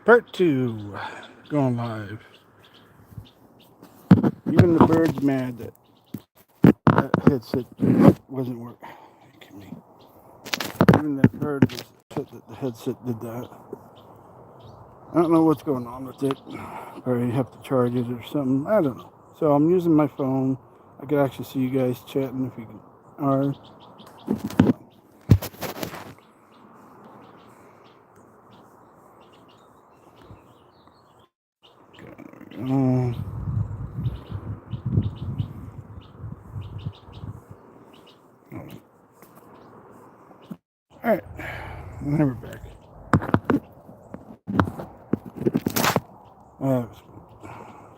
Part 2. Going live. Even the bird's mad that headset wasn't working. Even that bird was upset that the headset did that. I don't know what's going on with it. Probably have to charge it or something. I don't know. So I'm using my phone. I could actually see you guys chatting if you are. Alright, now we're back.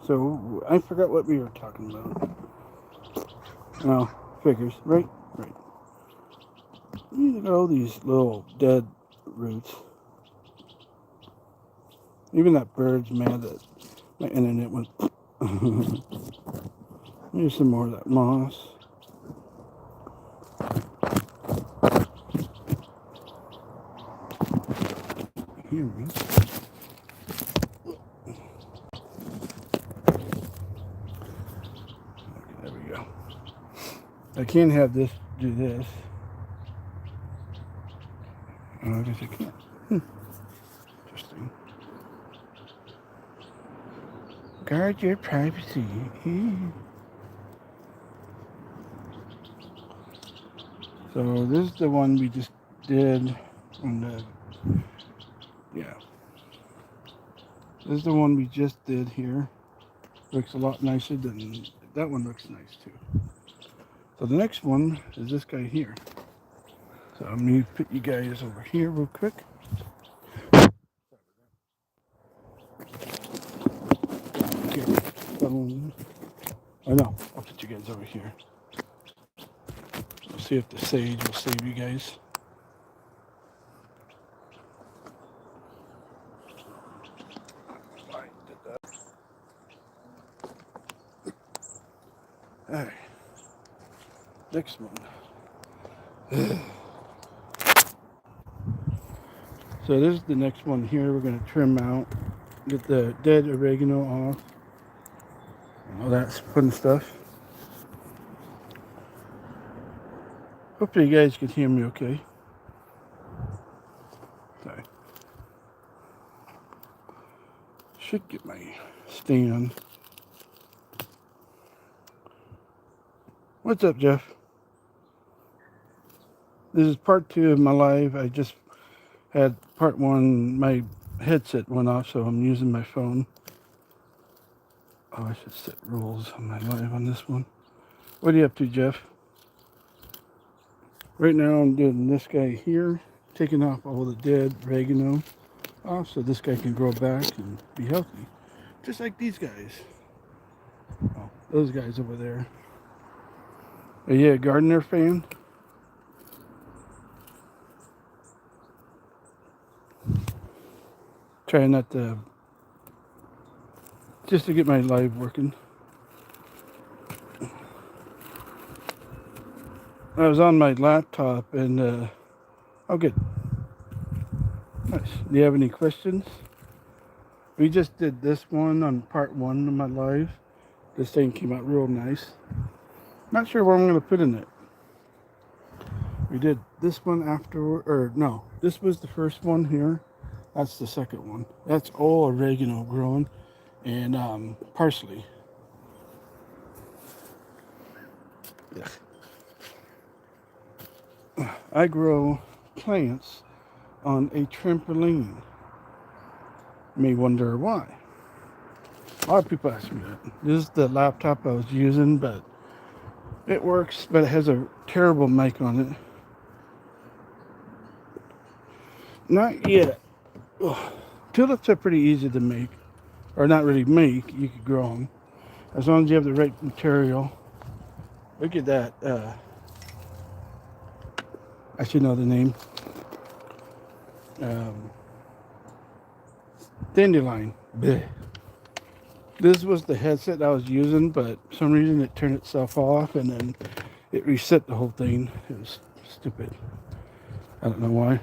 So, I forgot what we were talking about. Oh, figures, right? Right. You got all these little dead roots. Even that bird's mad that my internet went. Here's some more of that moss. Hear me? Okay, there we go. I can't have this do this. Oh, I guess I can't. Interesting. Guard your privacy. So this is the one we just did on the, yeah. This is the one we just did here. Looks a lot nicer than, that one looks nice too. So the next one is this guy here. So I'm going to put you guys over here real quick. Okay. Oh no, I'll put you guys over here. We'll see if the sage will save you guys. Alright. Next one. So this is the next one here. We're going to trim out, get the dead oregano off, and all that fun stuff. Hopefully you guys can hear me okay. Sorry. Should get my stand. What's up, Jeff? This is part 2 of my live. I just had part 1, my headset went off, so I'm using my phone. Oh, I should set rules on my live on this one. What are you up to, Jeff? Right now I'm doing this guy here, taking off all the dead oregano off so this guy can grow back and be healthy. Just like these guys. Oh, those guys over there. Are you a Gardner fan? Trying not to, just to get my live working. I was on my laptop and, oh good. Nice. Do you have any questions? We just did this one on part 1 of my live. This thing came out real nice. Not sure what I'm going to put in it. We did this one after, or no, this was the first one here. That's the second one. That's all oregano growing and parsley. Yeah. I grow plants on a trampoline. You may wonder why. A lot of people ask me that. This is the laptop I was using, but it works, but it has a terrible mic on it. Not yet. Ugh. Tulips are pretty easy to make, or not really make. You could grow them as long as you have the right material. Look at that. I should know the name. Dandelion. Blech. This was the headset I was using, but for some reason it turned itself off and then it reset the whole thing. It was stupid. I don't know why.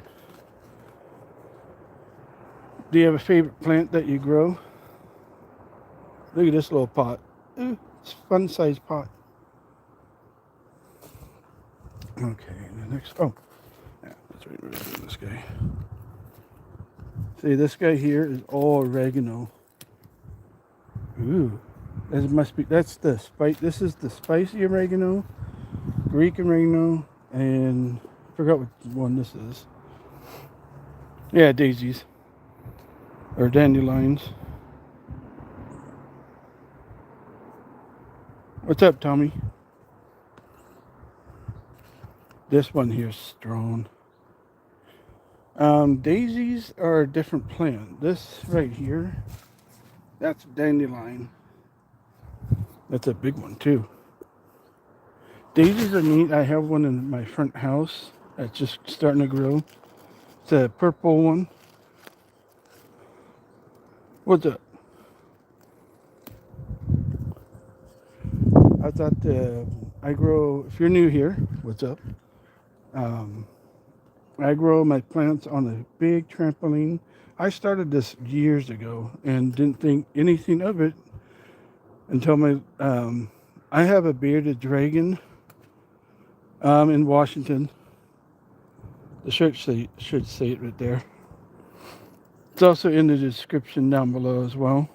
Do you have a favorite plant that you grow? Look at this little pot. Ooh, it's a fun sized pot. Okay, the next, oh, yeah, let's remove this guy. See, this guy here is all oregano. Ooh, that must be, that's the spice, this is the spicy oregano, Greek oregano, and I forgot what one this is. Yeah, daisies, or dandelions. What's up, Tommy? This one here is strong. Daisies are a different plant. This right here, that's dandelion. That's a big one too. Daisies are neat. I have one in my front house that's just starting to grow. It's a purple one. What's up? I thought I grow, if you're new here, what's up? I grow my plants on a big trampoline. I started this years ago and didn't think anything of it until my, I have a bearded dragon in Washington. The shirt should say it right there. It's also in the description down below as well.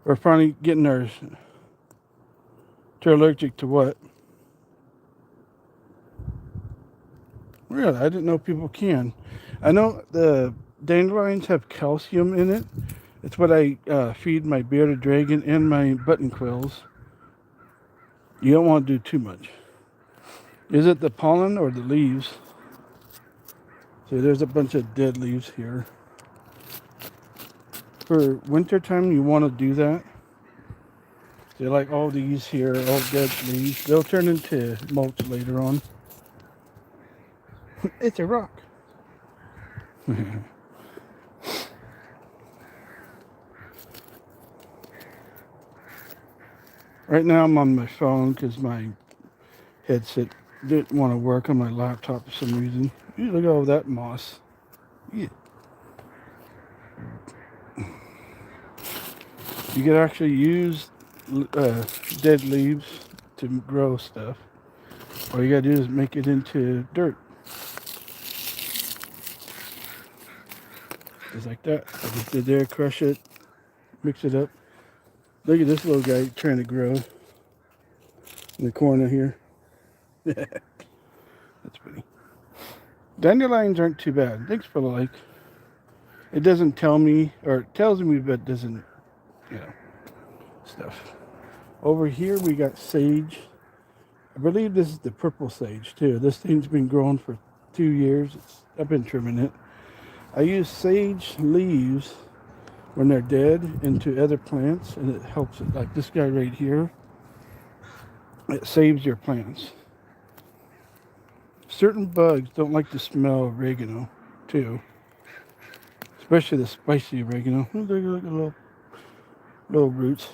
We're finally getting our allergic to what? Really, I didn't know people can. I know the dandelions have calcium in it. It's what I feed my bearded dragon and my button quills. You don't want to do too much. Is it the pollen or the leaves? See, there's a bunch of dead leaves here. For winter time, you want to do that. See, like all these here, all dead leaves. They'll turn into mulch later on. It's a rock. Right now I'm on my phone because my headset didn't want to work on my laptop for some reason. You look at all that moss. Yeah. You could actually use dead leaves to grow stuff. All you gotta do is make it into dirt. Just like that. I just did there, crush it, mix it up. Look at this little guy trying to grow in the corner here. That's pretty. Dandelions aren't too bad. Thanks for the like. It doesn't tell me, or it tells me, but doesn't, you know, stuff. Over here we got sage. I believe this is the purple sage too. This thing's been growing for 2 years. I've been trimming it. I use sage leaves when they're dead into other plants, and it helps it. Like this guy right here, it saves your plants. Certain bugs don't like the smell of oregano too, especially the spicy oregano. Look at little roots.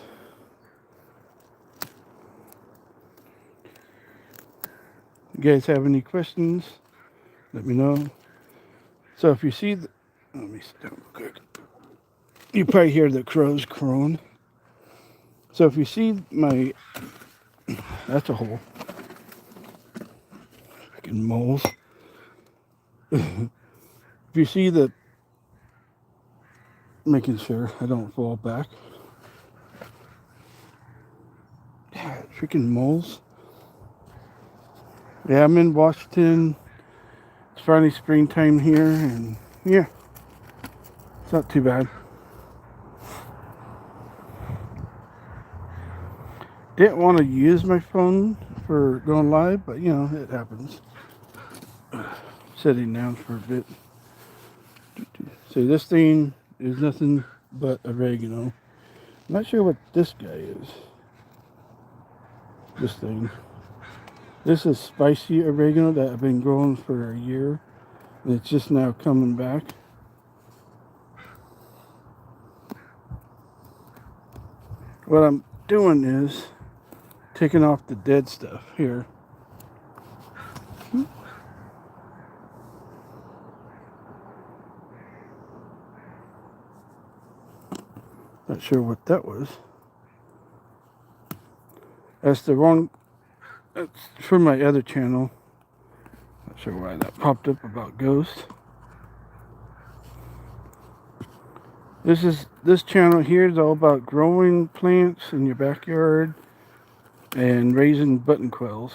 You guys have any questions? Let me know. So if you see the, let me sit down real quick. You probably hear the crows crowing. So if you see my, that's a hole. Freaking moles. If you see the, making sure I don't fall back. Yeah, freaking moles. Yeah, I'm in Washington. It's finally springtime here, and yeah, it's not too bad. Didn't want to use my phone for going live, but you know, it happens. Sitting down for a bit. See, this thing is nothing but oregano. I'm not sure what this guy is. This thing. This is spicy oregano that I've been growing for a year, and it's just now coming back. What I'm doing is taking off the dead stuff here. Not sure what that was. That's the wrong. That's from my other channel. Not sure why that popped up about ghosts. This channel here is all about growing plants in your backyard and raising button quails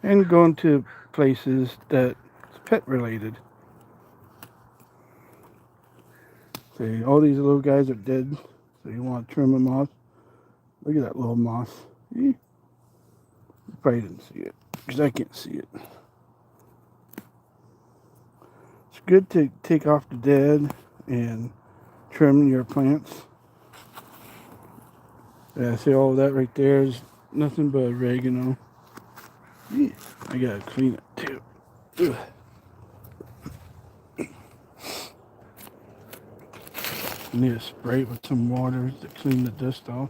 and going to places that's pet related. See, all these little guys are dead, so you want to trim them off. Look at that little moss. You probably didn't see it because I can't see it. It's good to take off the dead and trim your plants. Yeah, see all that right there is nothing but oregano. I gotta clean it too. Ugh. I need to spray it with some water to clean the dust off.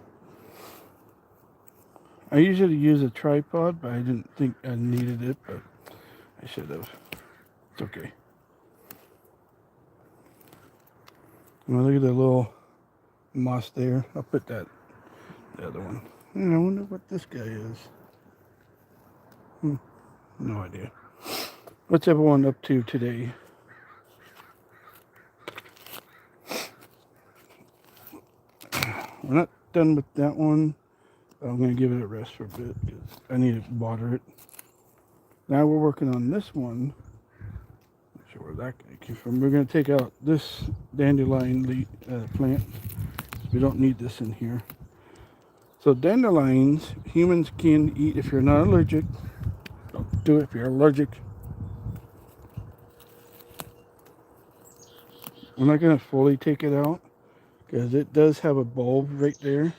I usually use a tripod, but I didn't think I needed it, but I should have. It's okay. Now look at the little moss there. I'll put that the other one. And I wonder what this guy is. No idea. What's everyone up to today? We're not done with that one. I'm going to give it a rest for a bit because I need to water it. Now we're working on this one. Not sure where that guy came from. We're going to take out this dandelion plant. We don't need this in here. So dandelions, humans can eat if you're not allergic. Don't do it if you're allergic. We're not going to fully take it out because it does have a bulb right there.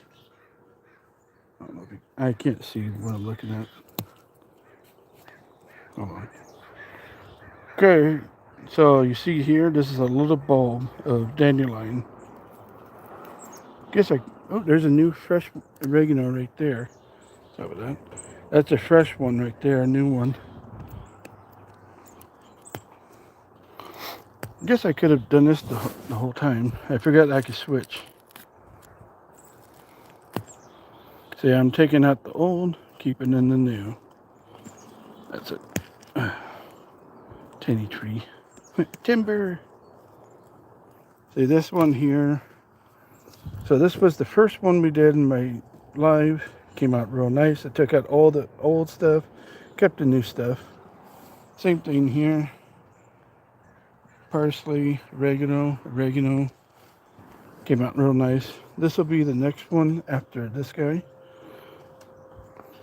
I don't know if I can't see what I'm looking at. Hold on. Okay, so you see here, this is a little bulb of dandelion. Oh, there's a new fresh oregano right there. Sorry about that. That's a fresh one right there, a new one. I guess I could have done this the whole time. I forgot I could switch. See, I'm taking out the old, keeping in the new. That's it. Tiny tree. Timber. See, this one here. So this was the first one we did in my live. Came out real nice. I took out all the old stuff, kept the new stuff. Same thing here. Parsley, oregano. Came out real nice. This will be the next one after this guy.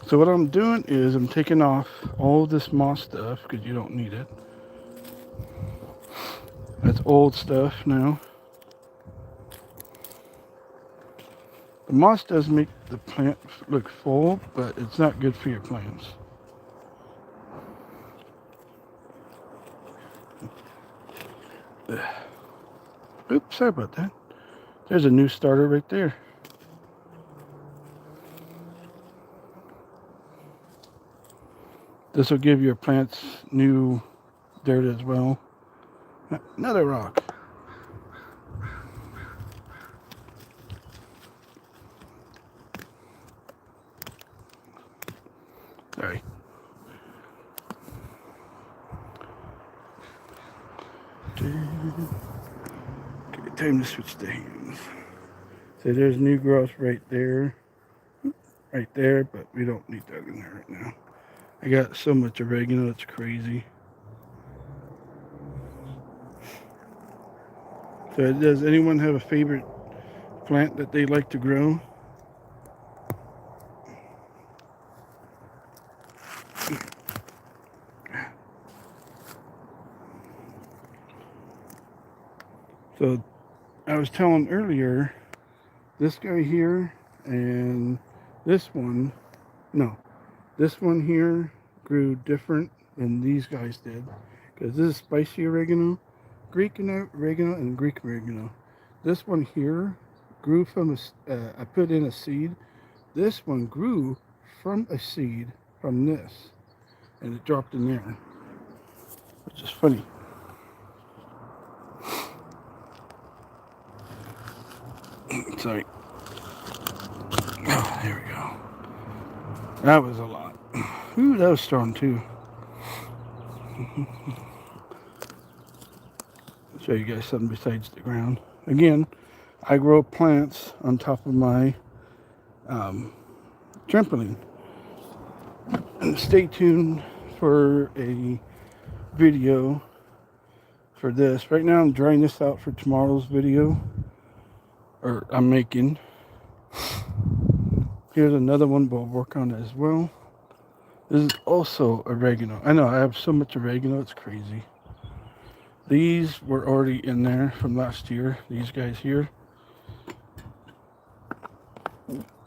So what I'm doing is I'm taking off all this moss stuff because you don't need it. That's old stuff now. The moss does make the plant look full, but it's not good for your plants. Oops, sorry about that. There's a new starter right there. This will give your plants new dirt as well. Another rock. Sorry. Okay, time to switch the hands. So there's new growth right there, but we don't need that in there right now. I got so much oregano, it's crazy. So does anyone have a favorite plant that they like to grow? So I was telling earlier, this guy here and this one here grew different than these guys did. Because this is spicy oregano, Greek oregano, and Greek oregano. This one here grew from I put in a seed. This one grew from a seed from this. And it dropped in there. Which is funny. Sorry. Oh, there we go. That was a lot. Ooh, that was strong too. I'll show you guys something besides the ground. Again, I grow plants on top of my trampoline. And stay tuned for a video for this. Right now I'm drying this out for tomorrow's video. Or I'm making. Here's another one, but I'll work on it as well. This is also oregano. I know I have so much oregano, it's crazy. These were already in there from last year. These guys here.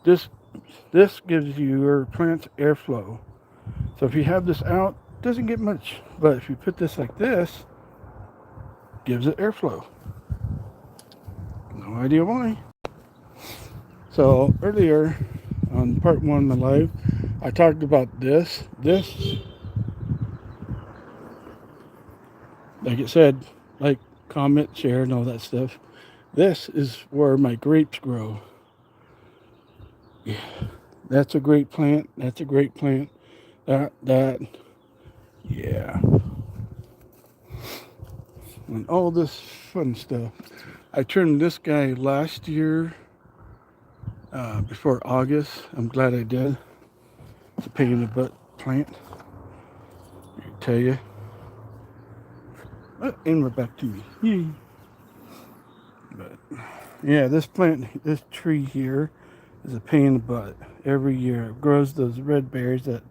This gives your plants airflow. So if you have this out, it doesn't get much. But if you put this like this, it gives it airflow. No idea why. So earlier on part 1 of my live, I talked about this. Like it said, like, comment, share, and all that stuff. This is where my grapes grow. Yeah, that's a great plant. That's a great plant. That, yeah. And all this fun stuff. I trimmed this guy last year, before August. I'm glad I did. It's a pain in the butt plant, I can tell you. And we're back to me. Yay. But yeah, this plant, this tree here is a pain in the butt. Every year it grows those red berries that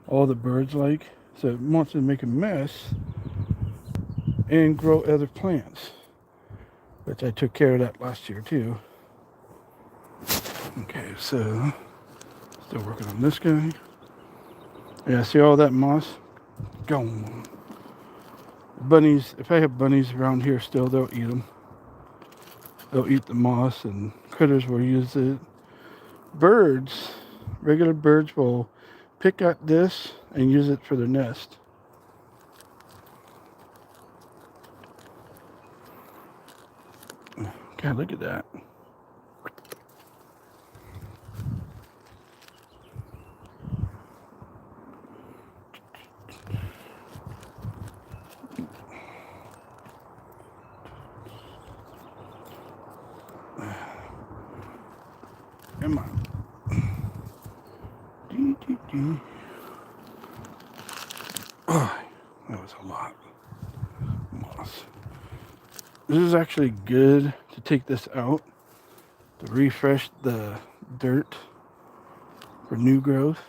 all the birds like. So it wants to make a mess and grow other plants, which I took care of that last year too. Okay, so still working on this guy. Yeah, see all that moss? Gone. Bunnies, if I have bunnies around here still, they'll eat them. They'll eat the moss, and critters will use it. Birds, regular birds will pick at this and use it for their nest. God, look at that. Come on. Oh, that was a lot. Moss. This is actually good to take this out to refresh the dirt for new growth.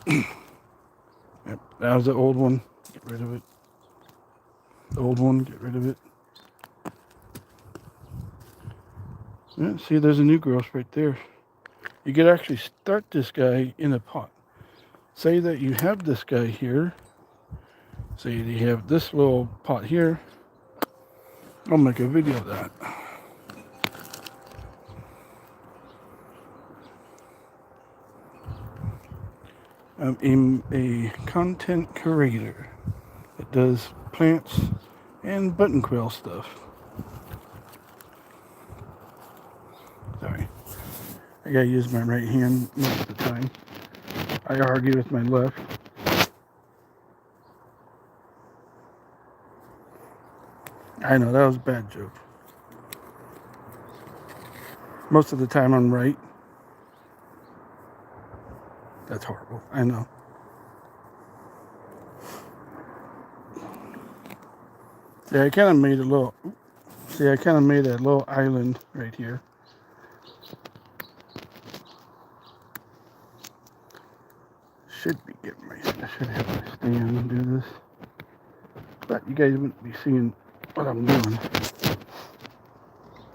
Yep, that was the old one. Get rid of it. The old one, get rid of it. Yeah, see, there's a new growth right there. You could actually start this guy in a pot. Say that you have this guy here. Say you have this little pot here. I'll make a video of that. I'm a content creator that does plants and button quill stuff. Sorry, I gotta use my right hand most of the time. I argue with my left. I know, that was a bad joke. Most of the time I'm right. That's horrible, I know. See, I kind of made a little, island right here. I should have my stand and do this. But you guys wouldn't be seeing what I'm doing.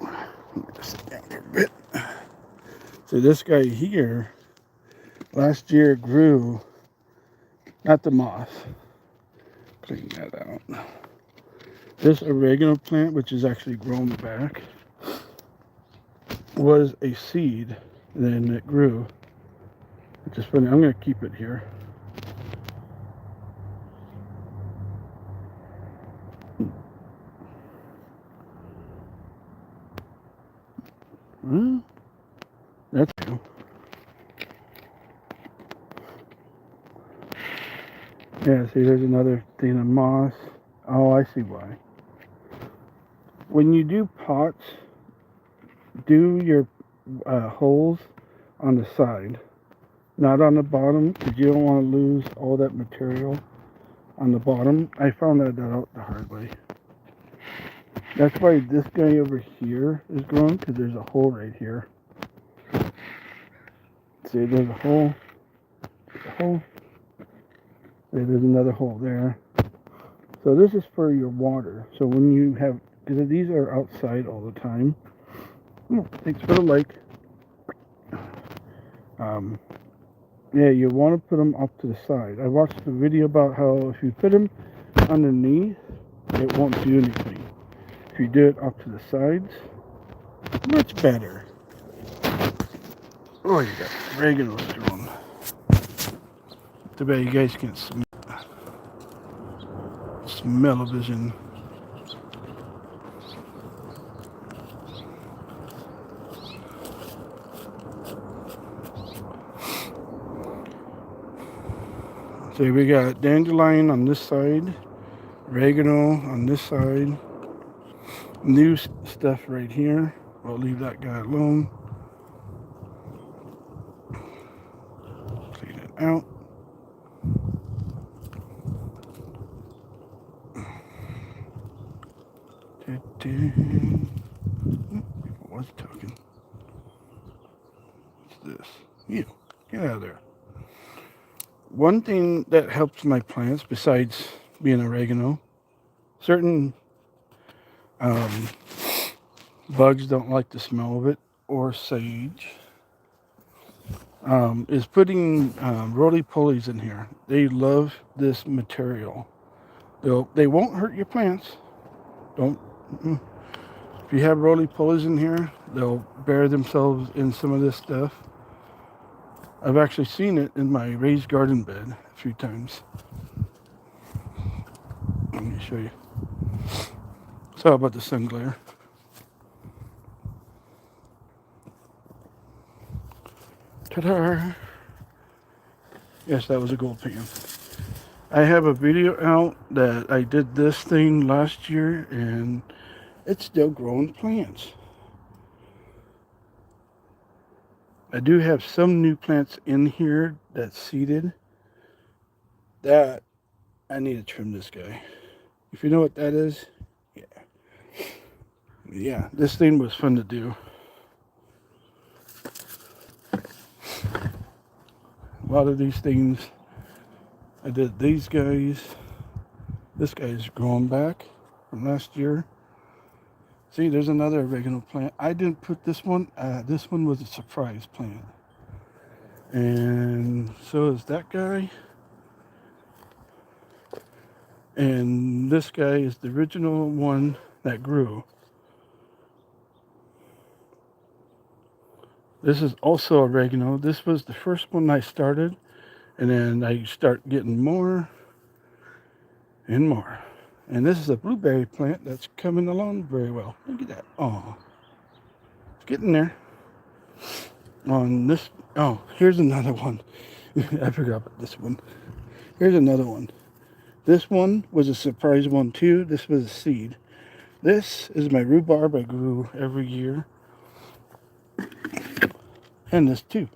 Let me just sit down here a bit. So this guy here, last year grew, not the moss, clean that out. This oregano plant, which is actually grown back, was a seed, and then it grew. Which is funny, I'm going to keep it here. Well, that's true. Yeah, see, there's another thing of moss. Oh, I see why. When you do pots, do your holes on the side, not on the bottom, because you don't want to lose all that material on the bottom. I found that out the hard way. That's why this guy over here is growing, because there's a hole right here. See, there's a hole. There's another hole there. So this is for your water. So when you have, because these are outside all the time. Oh, thanks for the like. Yeah, you want to put them up to the side. I watched a video about how if you put them underneath, it won't do anything. If you do it up to the sides, much better. Oh, you got oregano strong. Too bad you guys can't smell vision. So we got dandelion on this side, oregano on this side, new stuff right here. I'll leave that guy alone. Clean it out. People was talking. What's this? You, get out of there. One thing that helps my plants, besides being oregano, certain bugs don't like the smell of it, or sage, is putting roly-polies in here. They love this material. They won't hurt your plants. Don't. If you have roly-polies in here, they'll bury themselves in some of this stuff. I've actually seen it in my raised garden bed a few times. Let me show you. Sorry about the sun glare. Ta-da! Yes, that was a gold pan. I have a video out that I did this thing last year, and it's still growing plants. I do have some new plants in here that's seeded that I need to trim this guy. If you know what that is, yeah, this thing was fun to do. A lot of these things, I did these guys. This guy's growing back from last year. See, there's another oregano plant. I didn't put this one. This one was a surprise plant. And so is that guy. And this guy is the original one that grew. This is also oregano. This was the first one I started. And then I start getting more and more. And this is a blueberry plant that's coming along very well. Look at that. Oh, it's getting there. On this, oh, here's another one. I forgot about this one. Here's another one. This one was a surprise one too. This was a seed. This is my rhubarb I grew every year. And this too.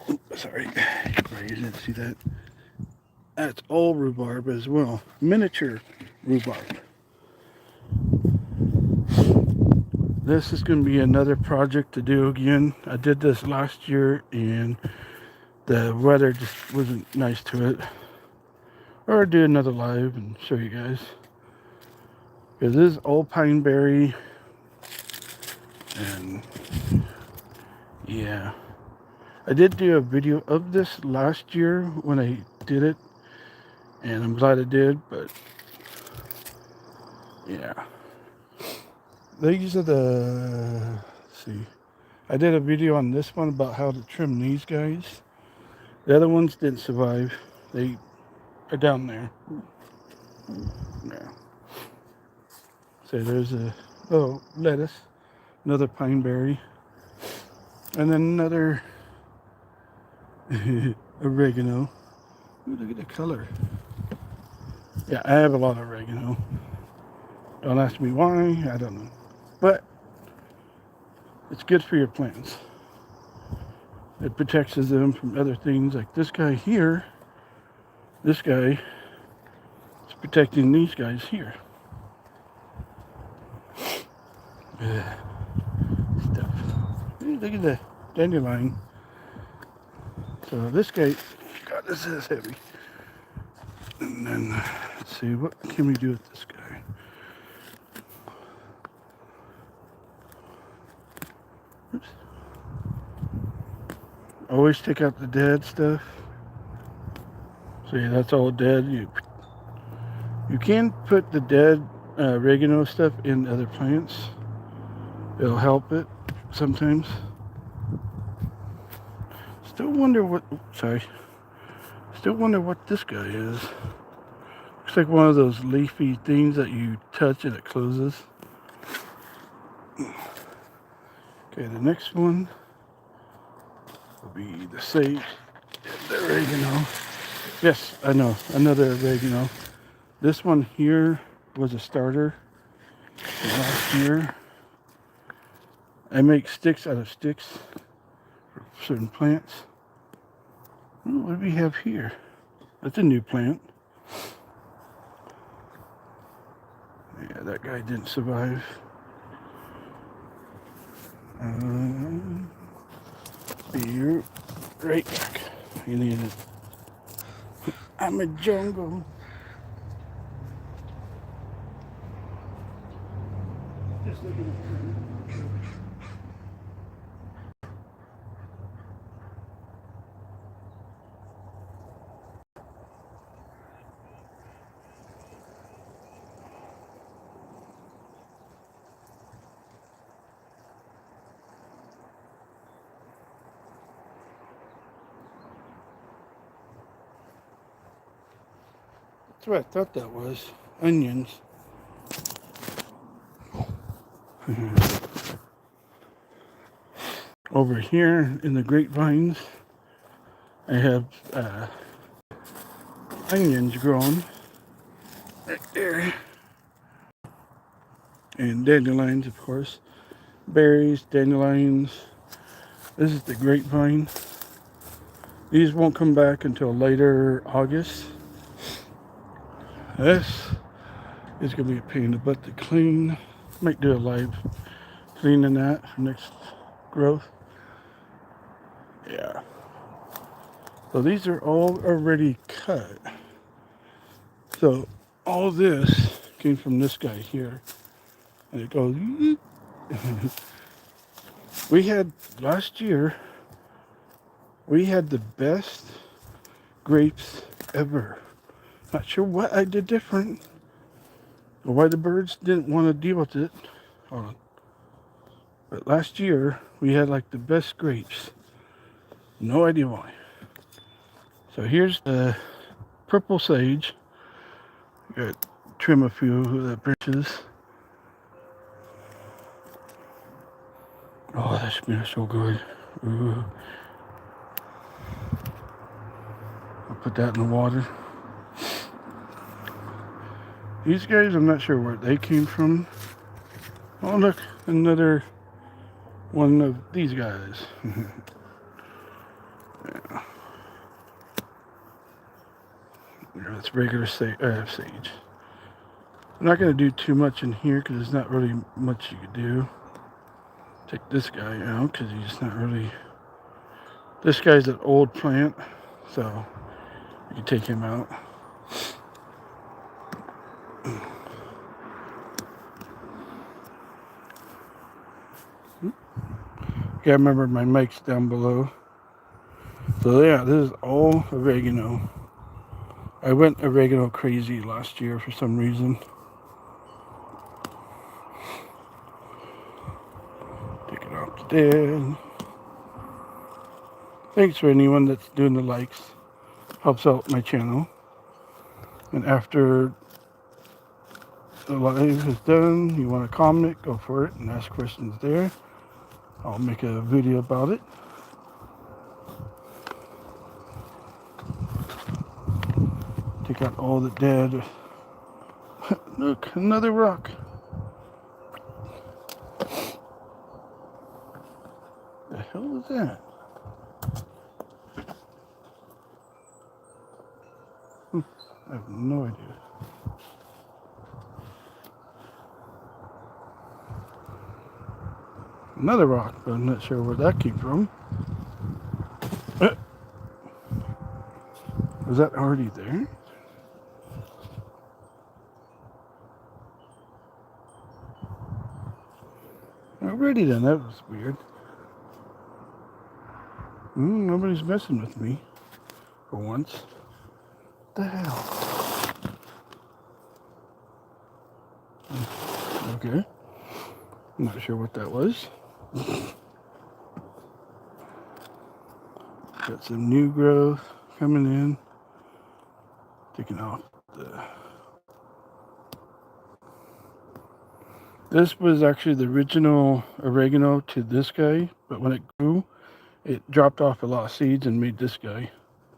Oops, sorry, you didn't see that. That's all rhubarb as well. Miniature rhubarb. This is going to be another project to do again. I did this last year and the weather just wasn't nice to it. Or I'll do another live and show you guys. Because this is all pine berry. And yeah. I did do a video of this last year when I did it. And I'm glad I did, but yeah. These are the, let's see. I did a video on this one about how to trim these guys. The other ones didn't survive. They are down there. Yeah. So there's a, oh, lettuce. another pine berry, and then another oregano. Ooh, look at the color. Yeah, I have a lot of oregano. Don't ask me why, I don't know. But it's good for your plants. It protects them from other things like this guy here. This guy is protecting these guys here. Stuff. Hey, look at the dandelion. So this guy, God, this is heavy. And then let's see, what can we do with this guy? Oops. Always take out the dead stuff. See, that's all dead. You can put the dead oregano stuff in other plants. It'll help it sometimes. Still wonder what, still wonder what this guy is. Looks like one of those leafy things that you touch and it closes. Okay, the next one will be the sage, the oregano. Yes, I know, another oregano. This one here was a starter from last year. I make sticks out of sticks for certain plants. Ooh, what do we have here? That's a new plant. Yeah, that guy didn't survive. Be right back. You need it. I'm a jungle. Just look at it. That's what I thought that was. Onions. Over here in the grapevines, I have onions growing right there. And dandelions, of course. Berries, dandelions. This is the grapevine. These won't come back until later August. This is going to be a pain in the butt to clean. Might do a live cleaning that for next growth. Yeah. So these are all already cut. So all this came from this guy here. And it goes... We had, last year, we had the best grapes ever. Not sure what I did different, or why the birds didn't want to deal with it. Hold on. But last year, we had like the best grapes. No idea why. So here's the purple sage. Got to trim a few of the branches. Oh, that smells so good. Ooh. I'll put that in the water. These guys, I'm not sure where they came from. Oh, look, another one of these guys. Yeah. That's regular sage. I'm not going to do too much in here because there's not really much you could do. Take this guy out because he's not really... This guy's an old plant, so you can take him out. Yeah, remember my mic's down below. So yeah, this is all oregano. I went oregano crazy last year for some reason. Take it off the dead. Thanks for anyone that's doing the likes. Helps out my channel. And after the live is done, you want to comment, go for it and ask questions there. I'll make a video about it. Take out all the dead. Look, another rock. The hell is that? I have no idea. Another rock, but I'm not sure where that came from. Was that already there? Already then, that was weird. Nobody's messing with me for once. What the hell? Okay. I'm not sure what that was. Got some new growth coming in. Taking off the... This was actually the original oregano to this guy, but when it grew, it dropped off a lot of seeds and made this guy.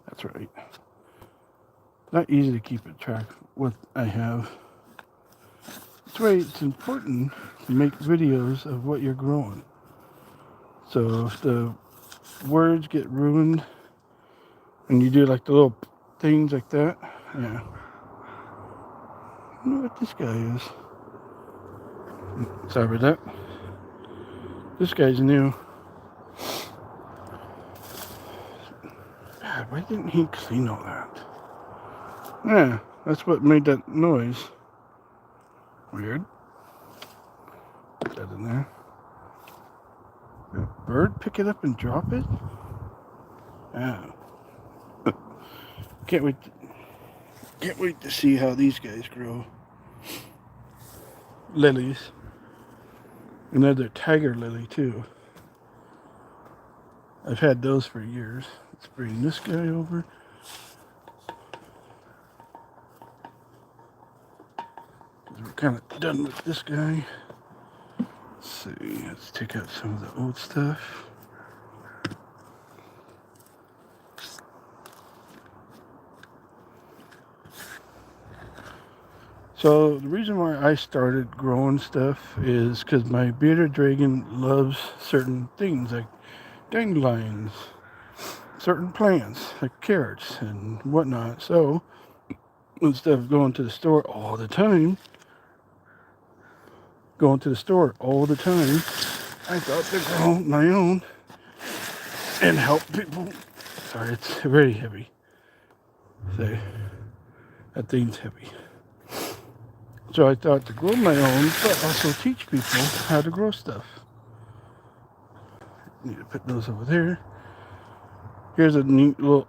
That's right. Not easy to keep a track of what I have. That's why it's important to make videos of what you're growing. So if the words get ruined and you do like the little things like that, yeah. I don't know what this guy is. Sorry about that. This guy's new. God, why didn't he clean all that? Yeah, that's what made that noise. Weird. Put that in there. Did a bird pick it up and drop it? Yeah. Can't wait to see how these guys grow. Lilies. Another tiger lily too. I've had those for years. Let's bring this guy over. We're kind of done with this guy. Let's see. Let's take out some of the old stuff. So the reason why I started growing stuff is because my bearded dragon loves certain things like dandelions, certain plants like carrots and whatnot. So instead of going to the store all the time, I thought to grow my own and help people. Sorry, it's very heavy. So that thing's heavy. So I thought to grow my own, but also teach people how to grow stuff. Need to put those over there. Here's a neat little...